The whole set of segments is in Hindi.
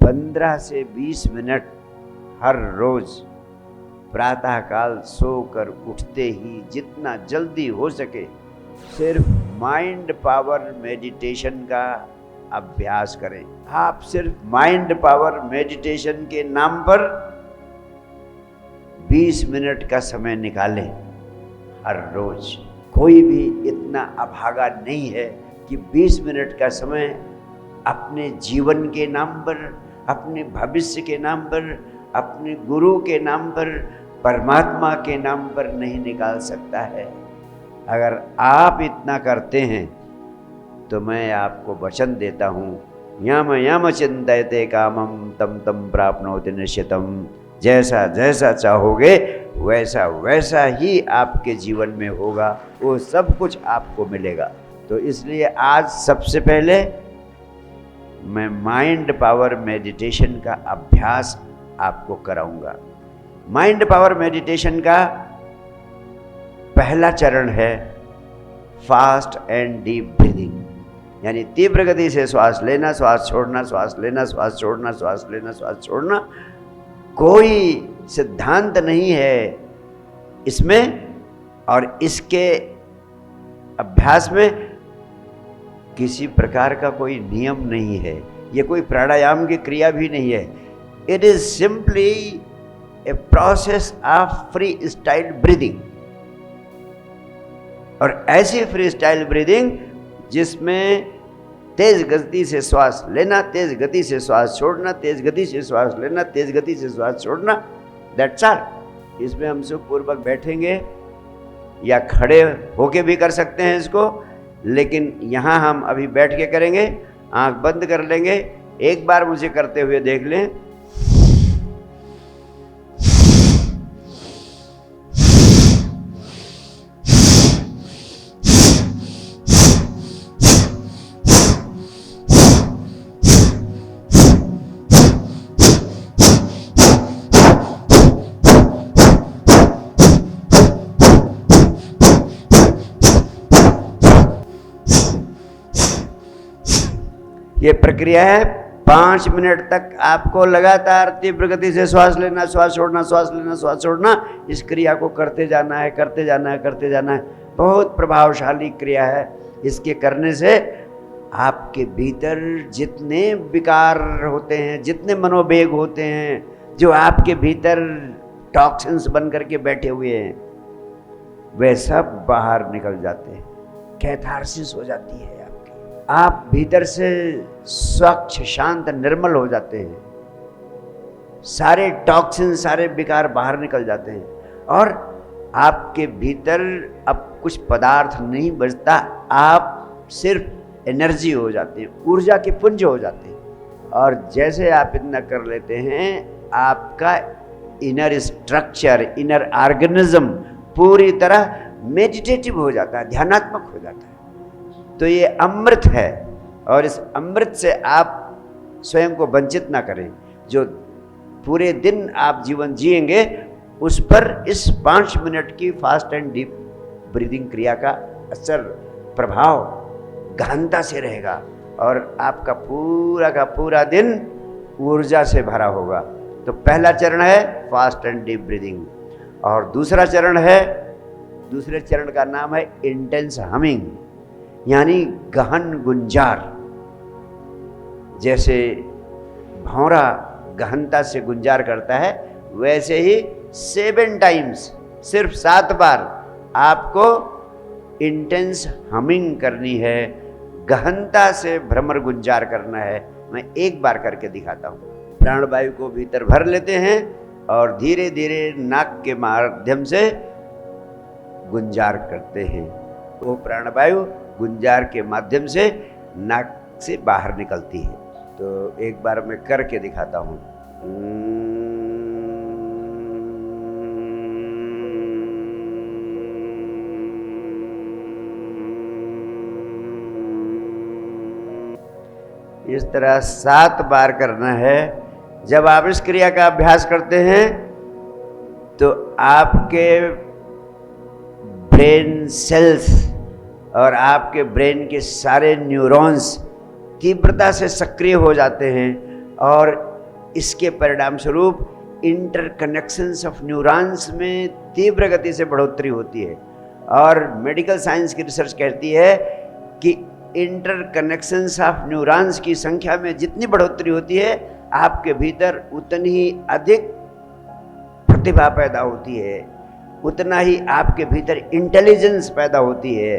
15 से 20 मिनट हर रोज प्रातःकाल सोकर उठते ही जितना जल्दी हो सके सिर्फ माइंड पावर मेडिटेशन का अभ्यास करें। आप सिर्फ माइंड पावर मेडिटेशन के नाम पर 20 मिनट का समय निकालें हर रोज। कोई भी इतना अभागा नहीं है कि 20 मिनट का समय अपने जीवन के नाम पर, अपने भविष्य के नाम पर, अपने गुरु के नाम पर, परमात्मा के नाम पर नहीं निकाल सकता है। अगर आप इतना करते हैं तो मैं आपको वचन देता हूँ, यम यम चिंतयते कामम तम तम प्राप्नोति निश्चितम। जैसा जैसा चाहोगे वैसा वैसा ही आपके जीवन में होगा, वो सब कुछ आपको मिलेगा। तो इसलिए आज सबसे पहले मैं माइंड पावर मेडिटेशन का अभ्यास आपको कराऊंगा। माइंड पावर मेडिटेशन का पहला चरण है फास्ट एंड डीप ब्रीदिंग, यानी तीव्र गति से श्वास लेना, श्वास छोड़ना, श्वास लेना, श्वास छोड़ना, श्वास लेना, श्वास छोड़ना। कोई सिद्धांत नहीं है इसमें, और इसके अभ्यास में किसी प्रकार का कोई नियम नहीं है, ये कोई प्राणायाम की क्रिया भी नहीं है। It is simply a process of free style breathing. और ऐसी फ्री स्टाइल ब्रीदिंग जिसमें तेज गति से श्वास लेना, तेज गति से श्वास छोड़ना, तेज गति से श्वास लेना, तेज गति से श्वास छोड़ना, दैट्स ऑल। इसमें हम सब पूर्वक बैठेंगे या खड़े होके भी कर सकते हैं इसको, लेकिन यहाँ हम अभी बैठ के करेंगे। आंख बंद कर लेंगे, एक बार मुझे करते हुए देख लें। ये प्रक्रिया है 5 मिनट तक आपको लगातार तीव्र गति से श्वास लेना, श्वास छोड़ना, श्वास लेना, श्वास छोड़ना। इस क्रिया को करते जाना है, करते जाना है, करते जाना है। बहुत प्रभावशाली क्रिया है। इसके करने से आपके भीतर जितने विकार होते हैं, जितने मनोवेग होते हैं, जो आपके भीतर टॉक्सिन्स बन करके बैठे हुए हैं, वे सब बाहर निकल जाते हैं। कैथारसिस हो जाती है आपकी। आप भीतर से स्वच्छ, शांत, निर्मल हो जाते हैं। सारे टॉक्सिन, सारे विकार बाहर निकल जाते हैं और आपके भीतर अब कुछ पदार्थ नहीं बचता। आप सिर्फ एनर्जी हो जाते हैं, ऊर्जा के पुंज हो जाते हैं। और जैसे आप इतना कर लेते हैं, आपका इनर स्ट्रक्चर, इनर ऑर्गेनिज्म पूरी तरह मेडिटेटिव हो जाता है, ध्यानात्मक हो जाता है। तो ये अमृत है, और इस अमृत से आप स्वयं को वंचित ना करें। जो पूरे दिन आप जीवन जिएंगे उस पर इस 5 मिनट की फास्ट एंड डीप ब्रीदिंग क्रिया का असर, प्रभाव गहनता से रहेगा, और आपका पूरा का पूरा दिन ऊर्जा से भरा होगा। तो पहला चरण है फास्ट एंड डीप ब्रीदिंग, और दूसरा चरण है, दूसरे चरण का नाम है इंटेंस हमिंग, यानी गहन गुंजार। जैसे भौरा गहनता से गुंजार करता है, वैसे ही 7 टाइम्स, सिर्फ 7 बार आपको इंटेंस हमिंग करनी है, गहनता से भ्रमर गुंजार करना है। मैं एक बार करके दिखाता हूँ। प्राणवायु को भीतर भर लेते हैं और धीरे धीरे नाक के माध्यम से गुंजार करते हैं। वो प्राणवायु गुंजार के माध्यम से नाक से बाहर निकलती है। तो एक बार मैं करके दिखाता हूँ। इस तरह 7 बार करना है। जब आप इस क्रिया का अभ्यास करते हैं तो आपके ब्रेन सेल्स और आपके ब्रेन के सारे न्यूरॉन्स तीव्रता से सक्रिय हो जाते हैं और इसके परिणाम स्वरूप इंटरकनेक्शंस ऑफ न्यूरॉन्स में तीव्र गति से बढ़ोतरी होती है। और मेडिकल साइंस की रिसर्च कहती है कि इंटरकनेक्शंस ऑफ न्यूरॉन्स की संख्या में जितनी बढ़ोतरी होती है, आपके भीतर उतनी ही अधिक प्रतिभा पैदा होती है, उतना ही आपके भीतर इंटेलिजेंस पैदा होती है।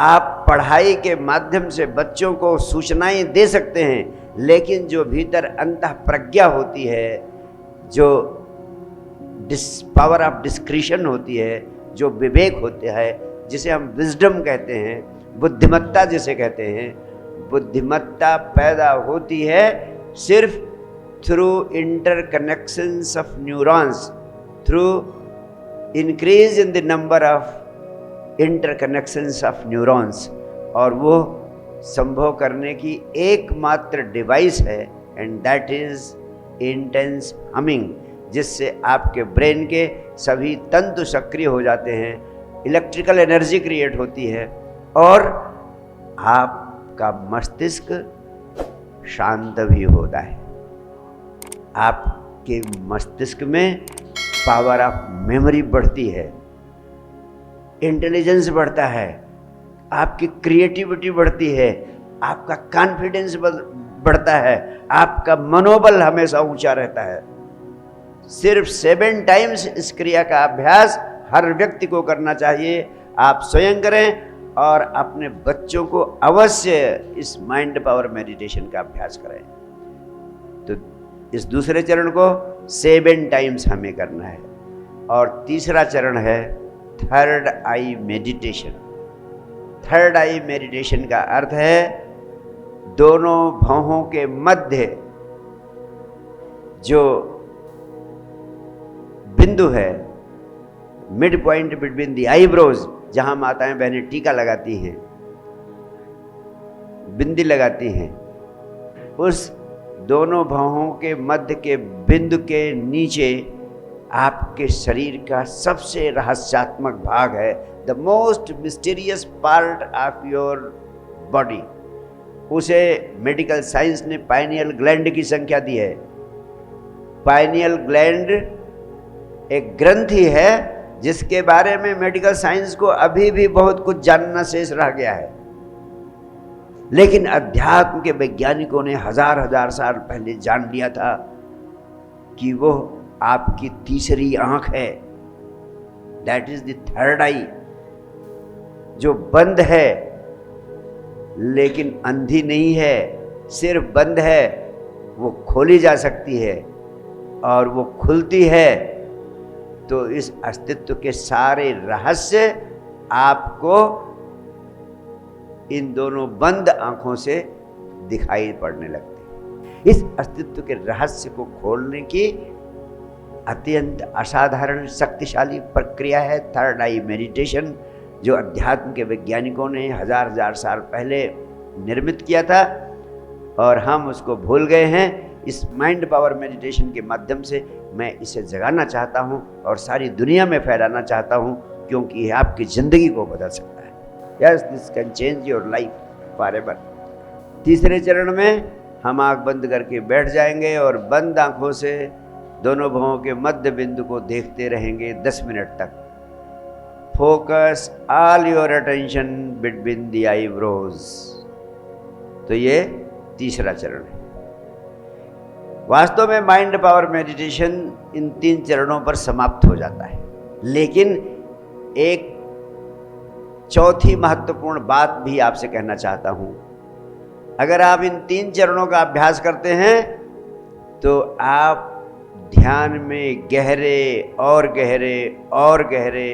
आप पढ़ाई के माध्यम से बच्चों को सूचनाएं दे सकते हैं, लेकिन जो भीतर अंतः प्रज्ञा होती है, जो पावर ऑफ डिस्क्रिशन होती है, जो विवेक होता है, जिसे हम विजडम कहते हैं, बुद्धिमत्ता जिसे कहते हैं, बुद्धिमत्ता पैदा होती है सिर्फ through interconnections of neurons, through increase in the number of interconnections of neurons. और वो संभव करने की एकमात्र डिवाइस है, and that is intense humming, जिससे आपके ब्रेन के सभी तंतु सक्रिय हो जाते हैं, इलेक्ट्रिकल एनर्जी क्रिएट होती है और आपका मस्तिष्क शांत भी होता है। आपके मस्तिष्क में पावर ऑफ मेमोरी बढ़ती है, इंटेलिजेंस बढ़ता है, आपकी क्रिएटिविटी बढ़ती है, आपका कॉन्फिडेंस बढ़ता है, आपका मनोबल हमेशा ऊंचा रहता है। सिर्फ 7 टाइम्स इस क्रिया का अभ्यास हर व्यक्ति को करना चाहिए। आप स्वयं करें और अपने बच्चों को अवश्य इस माइंड पावर मेडिटेशन का अभ्यास करें। तो इस दूसरे चरण को 7 टाइम्स हमें करना है। और तीसरा चरण है थर्ड आई मेडिटेशन। थर्ड आई मेडिटेशन का अर्थ है दोनों भौहों के मध्य जो बिंदु है, mid point between the eyebrows, जहां माताएं बहनें टीका लगाती हैं, बिंदी लगाती हैं, उस दोनों भौहों के मध्य के बिंदु के नीचे आपके शरीर का सबसे रहस्यात्मक भाग है, the most mysterious part of your body. उसे मेडिकल साइंस ने पाइनियल ग्लैंड की संख्या दी है। पाइनियल ग्लैंड एक ग्रंथि है जिसके बारे में मेडिकल साइंस को अभी भी बहुत कुछ जानना शेष रह गया है, लेकिन अध्यात्म के वैज्ञानिकों ने हजार साल पहले जान लिया था कि वो आपकी तीसरी आंख है। दैट इज द थर्ड आई, जो बंद है लेकिन अंधी नहीं है, सिर्फ बंद है, वो खोली जा सकती है और वो खुलती है तो इस अस्तित्व के सारे रहस्य आपको इन दोनों बंद आंखों से दिखाई पड़ने लगते हैं। इस अस्तित्व के रहस्य को खोलने की अत्यंत असाधारण शक्तिशाली प्रक्रिया है थर्ड आई मेडिटेशन, जो अध्यात्म के वैज्ञानिकों ने हजार साल पहले निर्मित किया था और हम उसको भूल गए हैं। इस माइंड पावर मेडिटेशन के माध्यम से मैं इसे जगाना चाहता हूँ और सारी दुनिया में फैलाना चाहता हूँ, क्योंकि यह आपकी ज़िंदगी को बदल सकता है। Yes, this can change your life forever. तीसरे चरण में हम आँख बंद करके बैठ जाएंगे और बंद आँखों से दोनों भौहों के मध्य बिंदु को देखते रहेंगे 10 मिनट तक। Focus all your attention between the eyebrows. तो ये तीसरा चरण है। वास्तव में माइंड पावर मेडिटेशन इन 3 चरणों पर समाप्त हो जाता है, लेकिन एक चौथी महत्वपूर्ण बात भी आपसे कहना चाहता हूं। अगर आप इन 3 चरणों का अभ्यास करते हैं तो आप ध्यान में गहरे और गहरे और गहरे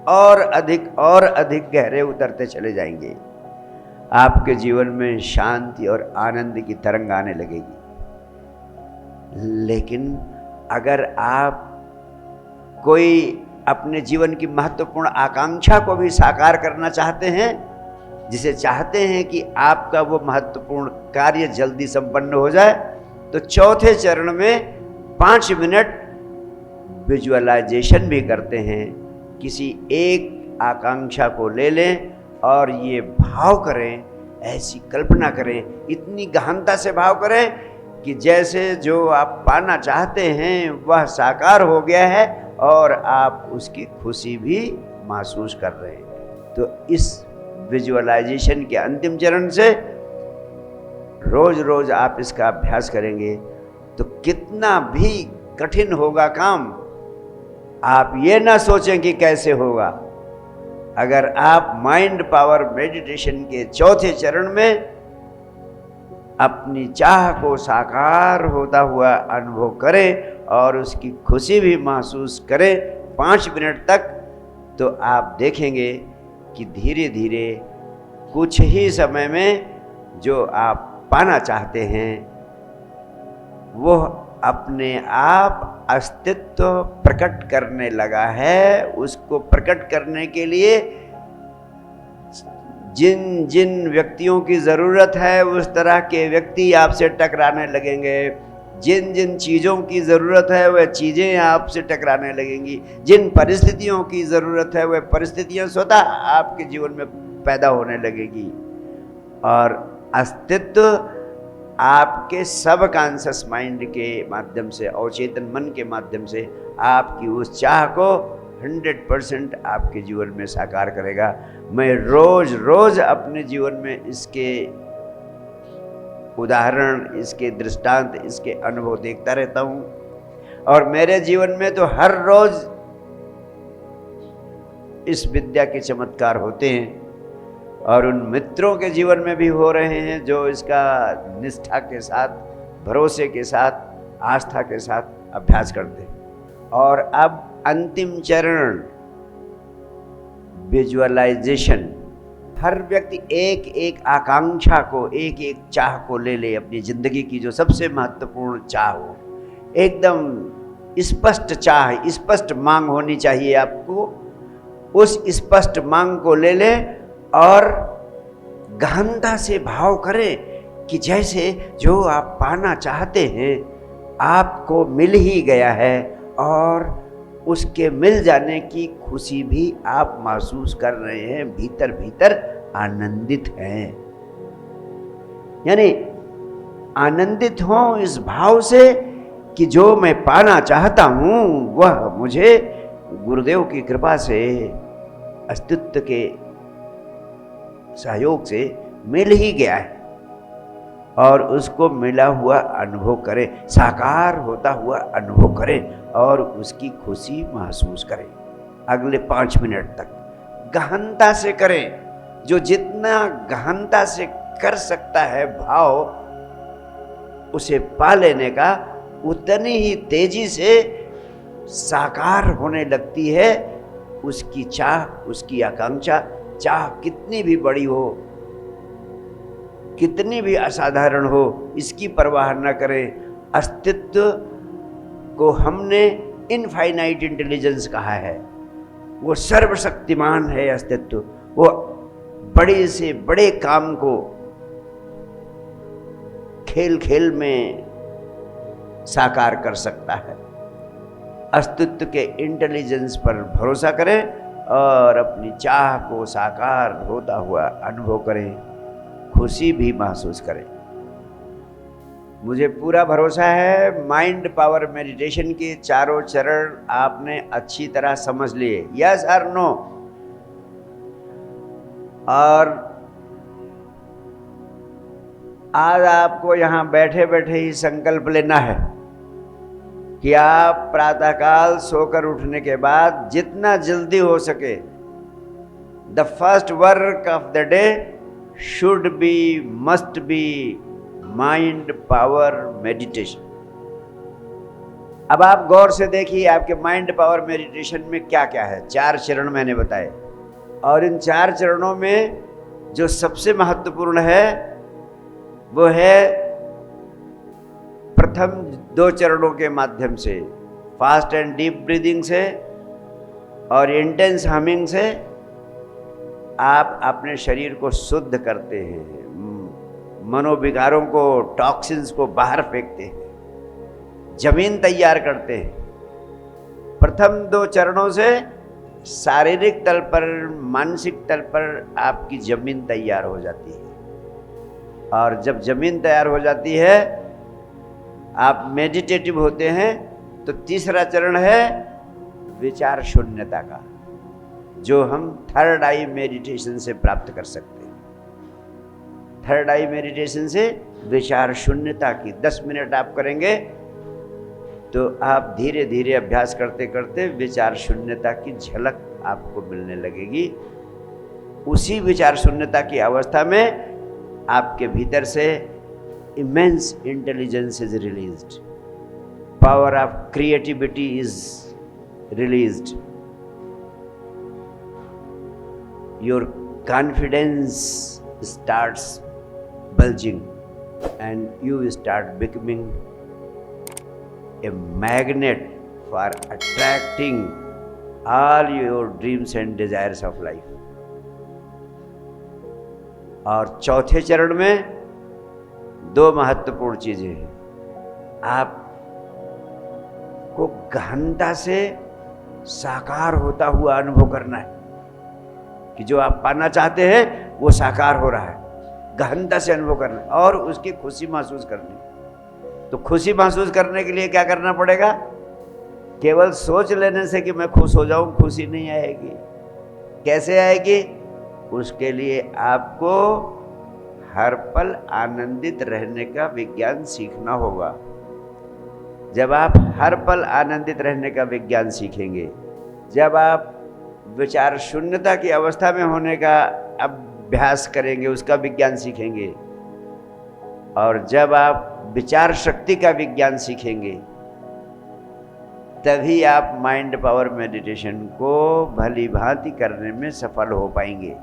और अधिक गहरे उतरते चले जाएंगे। आपके जीवन में शांति और आनंद की तरंग आने लगेगी। लेकिन अगर आप कोई अपने जीवन की महत्वपूर्ण आकांक्षा को भी साकार करना चाहते हैं, जिसे चाहते हैं कि आपका वो महत्वपूर्ण कार्य जल्दी संपन्न हो जाए, तो चौथे चरण में 5 मिनट विजुअलाइजेशन भी करते हैं। किसी एक आकांक्षा को ले लें और ये भाव करें, ऐसी कल्पना करें, इतनी गहनता से भाव करें कि जैसे जो आप पाना चाहते हैं वह साकार हो गया है और आप उसकी खुशी भी महसूस कर रहे हैं। तो इस विजुअलाइजेशन के अंतिम चरण से रोज रोज आप इसका अभ्यास करेंगे तो कितना भी कठिन होगा काम, आप ये ना सोचें कि कैसे होगा। अगर आप माइंड पावर मेडिटेशन के चौथे चरण में अपनी चाह को साकार होता हुआ अनुभव करें और उसकी खुशी भी महसूस करें 5 मिनट तक, तो आप देखेंगे कि धीरे धीरे कुछ ही समय में जो आप पाना चाहते हैं वो अपने आप अस्तित्व प्रकट करने लगा है। उसको प्रकट करने के लिए जिन जिन व्यक्तियों की ज़रूरत है उस तरह के व्यक्ति आपसे टकराने लगेंगे, जिन जिन चीज़ों की ज़रूरत है वह चीज़ें आपसे टकराने लगेंगी, जिन परिस्थितियों की ज़रूरत है वह परिस्थितियां स्वतः आपके जीवन में पैदा होने लगेगी और अस्तित्व आपके सबकॉन्शियस माइंड के माध्यम से, अवचेतन मन के माध्यम से आपकी उस चाह को 100% आपके जीवन में साकार करेगा। मैं रोज रोज अपने जीवन में इसके उदाहरण, इसके दृष्टांत, इसके अनुभव देखता रहता हूँ और मेरे जीवन में तो हर रोज इस विद्या के चमत्कार होते हैं और उन मित्रों के जीवन में भी हो रहे हैं जो इसका निष्ठा के साथ, भरोसे के साथ, आस्था के साथ अभ्यास करते हैं। और अब अंतिम चरण विजुअलाइजेशन। हर व्यक्ति एक एक आकांक्षा को, एक एक चाह को ले ले, अपनी जिंदगी की जो सबसे महत्वपूर्ण चाह हो, एकदम स्पष्ट चाह, स्पष्ट मांग होनी चाहिए आपको। उस स्पष्ट मांग को ले ले और गहनता से भाव करें कि जैसे जो आप पाना चाहते हैं आपको मिल ही गया है और उसके मिल जाने की खुशी भी आप महसूस कर रहे हैं, भीतर भीतर आनंदित हैं। यानी आनंदित हो इस भाव से कि जो मैं पाना चाहता हूं वह मुझे गुरुदेव की कृपा से, अस्तित्व के सहयोग से मिल ही गया है और उसको मिला हुआ अनुभव करें, साकार होता हुआ अनुभव करें और उसकी खुशी महसूस करें। अगले 5 मिनट तक गहनता से करें। जो जितना गहनता से कर सकता है भाव उसे पा लेने का, उतनी ही तेजी से साकार होने लगती है उसकी चाह, उसकी आकांक्षा। चाह कितनी भी बड़ी हो, कितनी भी असाधारण हो, इसकी परवाह न करें। अस्तित्व को हमने इनफाइनाइट इंटेलिजेंस कहा है, वो सर्वशक्तिमान है अस्तित्व। वो बड़े से बड़े काम को खेल खेल में साकार कर सकता है। अस्तित्व के इंटेलिजेंस पर भरोसा करें और अपनी चाह को साकार होता हुआ अनुभव करें, खुशी भी महसूस करें। मुझे पूरा भरोसा है माइंड पावर मेडिटेशन के चारों चरण आपने अच्छी तरह समझ लिए, यस और नो। और आज आपको यहाँ बैठे बैठे ही संकल्प लेना है कि आप प्रातःकाल सोकर उठने के बाद जितना जल्दी हो सके the first work of the day should be, must be mind power meditation. अब आप गौर से देखिए आपके माइंड पावर मेडिटेशन में क्या क्या है। 4 चरण मैंने बताए और इन 4 चरणों में जो सबसे महत्वपूर्ण है वो है प्रथम 2 चरणों के माध्यम से, फास्ट एंड डीप ब्रीदिंग से और इंटेंस हमिंग से आप अपने शरीर को शुद्ध करते हैं, मनोविकारों को, टॉक्सिन्स को बाहर फेंकते हैं, जमीन तैयार करते हैं। प्रथम 2 चरणों से शारीरिक तल पर, मानसिक तल पर आपकी जमीन तैयार हो जाती है और जब जमीन तैयार हो जाती है आप मेडिटेटिव होते हैं तो तीसरा चरण है विचार शून्यता का, जो हम थर्ड आई मेडिटेशन से प्राप्त कर सकते हैं। थर्ड आई मेडिटेशन से विचार शून्यता की 10 मिनट आप करेंगे तो आप धीरे धीरे अभ्यास करते करते विचार शून्यता की झलक आपको मिलने लगेगी। उसी विचार शून्यता की अवस्था में आपके भीतर से immense intelligence is released, power of creativity is released, your confidence starts bulging and you start becoming a magnet for attracting all your dreams and desires of life. और चौथे चरण में 2 महत्वपूर्ण चीजें हैं। आपको गहनता से साकार होता हुआ अनुभव करना है कि जो आप पाना चाहते हैं वो साकार हो रहा है, गहनता से अनुभव करना और उसकी खुशी महसूस करनी। तो खुशी महसूस करने के लिए क्या करना पड़ेगा? केवल सोच लेने से कि मैं खुश हो जाऊं खुशी नहीं आएगी। कैसे आएगी? उसके लिए आपको हर पल आनंदित रहने का विज्ञान सीखना होगा। जब आप हर पल आनंदित रहने का विज्ञान सीखेंगे, जब आप विचार शून्यता की अवस्था में होने का अभ्यास करेंगे, उसका विज्ञान सीखेंगे, और जब आप विचार शक्ति का विज्ञान सीखेंगे, तभी आप माइंड पावर मेडिटेशन को भली भांति करने में सफल हो पाएंगे।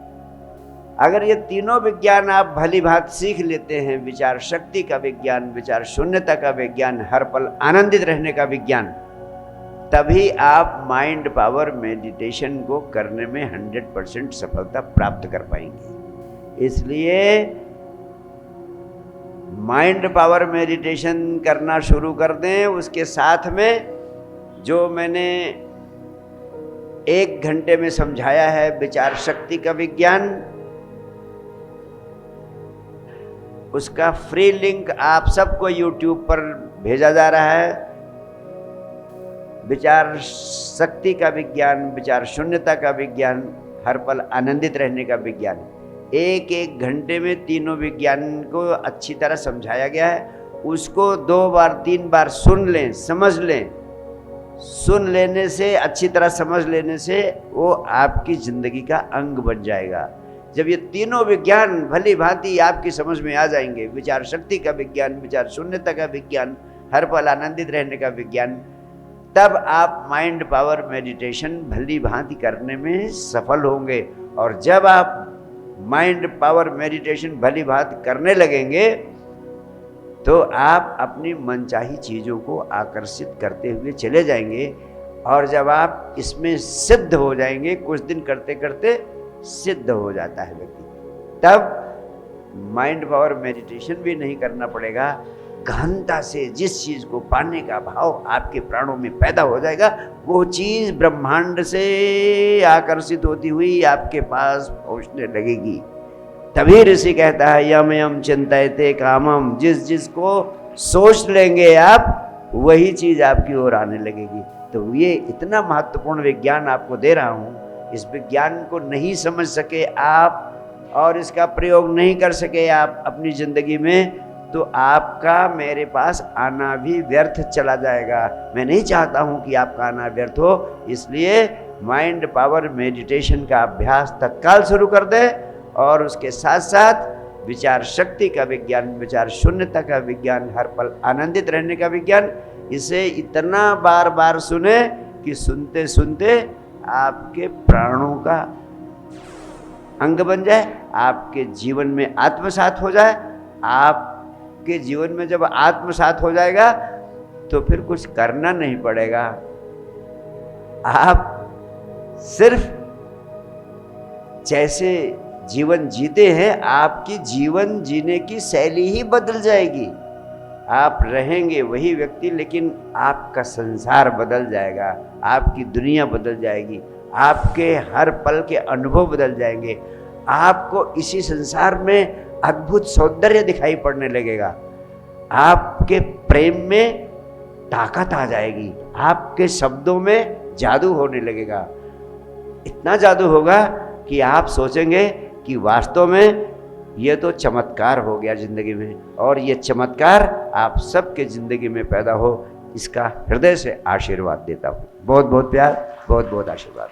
अगर ये तीनों विज्ञान आप भली भांति सीख लेते हैं, विचार शक्ति का विज्ञान, विचार शून्यता का विज्ञान, हर पल आनंदित रहने का विज्ञान, तभी आप माइंड पावर मेडिटेशन को करने में 100% सफलता प्राप्त कर पाएंगे। इसलिए माइंड पावर मेडिटेशन करना शुरू कर दें। उसके साथ में जो मैंने 1 घंटे में समझाया है विचार शक्ति का विज्ञान, उसका फ्री लिंक आप सबको YouTube पर भेजा जा रहा है। विचार शक्ति का विज्ञान, विचार शून्यता का विज्ञान, हर पल आनंदित रहने का विज्ञान, 1 घंटे में तीनों विज्ञान को अच्छी तरह समझाया गया है। उसको 2 बार 3 बार सुन लें, समझ लें। सुन लेने से, अच्छी तरह समझ लेने से वो आपकी जिंदगी का अंग बन जाएगा। जब ये तीनों विज्ञान भली भांति आपकी समझ में आ जाएंगे, विचार शक्ति का विज्ञान, विचार शून्यता का विज्ञान, हर पल आनंदित रहने का विज्ञान, तब आप माइंड पावर मेडिटेशन भली भांति करने में सफल होंगे। और जब आप माइंड पावर मेडिटेशन भली भांति करने लगेंगे तो आप अपनी मनचाही चीज़ों को आकर्षित करते हुए चले जाएंगे। और जब आप इसमें सिद्ध हो जाएंगे, कुछ दिन करते करते सिद्ध हो जाता है व्यक्ति, तब माइंड पावर मेडिटेशन भी नहीं करना पड़ेगा। गहनता से जिस चीज़ को पाने का भाव आपके प्राणों में पैदा हो जाएगा, वो चीज़ ब्रह्मांड से आकर्षित होती हुई आपके पास पहुंचने लगेगी। तभी ऋषि कहता है यम यम चिंतयते कामम, जिस को सोच लेंगे आप, वही चीज़ आपकी ओर आने लगेगी। तो ये इतना महत्वपूर्ण विज्ञान आपको दे रहा हूँ। इस विज्ञान को नहीं समझ सके आप और इसका प्रयोग नहीं कर सके आप अपनी ज़िंदगी में, तो आपका मेरे पास आना भी व्यर्थ चला जाएगा। मैं नहीं चाहता हूं कि आपका आना व्यर्थ हो, इसलिए माइंड पावर मेडिटेशन का अभ्यास तत्काल शुरू कर दे और उसके साथ साथ विचार शक्ति का विज्ञान, विचार शून्यता का विज्ञान, हर पल आनंदित रहने का विज्ञान, इसे इतना बार बार सुने कि सुनते सुनते आपके प्राणों का अंग बन जाए, आपके जीवन में आत्मसात हो जाए। आपके जीवन में जब आत्मसात हो जाएगा तो फिर कुछ करना नहीं पड़ेगा। आप सिर्फ जैसे जीवन जीते हैं, आपकी जीवन जीने की शैली ही बदल जाएगी। आप रहेंगे वही व्यक्ति, लेकिन आपका संसार बदल जाएगा, आपकी दुनिया बदल जाएगी, आपके हर पल के अनुभव बदल जाएंगे। आपको इसी संसार में अद्भुत सौंदर्य दिखाई पड़ने लगेगा। आपके प्रेम में ताकत आ जाएगी, आपके शब्दों में जादू होने लगेगा। इतना जादू होगा कि आप सोचेंगे कि वास्तव में ये तो चमत्कार हो गया ज़िंदगी में, और ये चमत्कार आप सबके ज़िंदगी में पैदा हो, इसका हृदय से आशीर्वाद देता हूँ। बहुत बहुत प्यार, बहुत बहुत आशीर्वाद।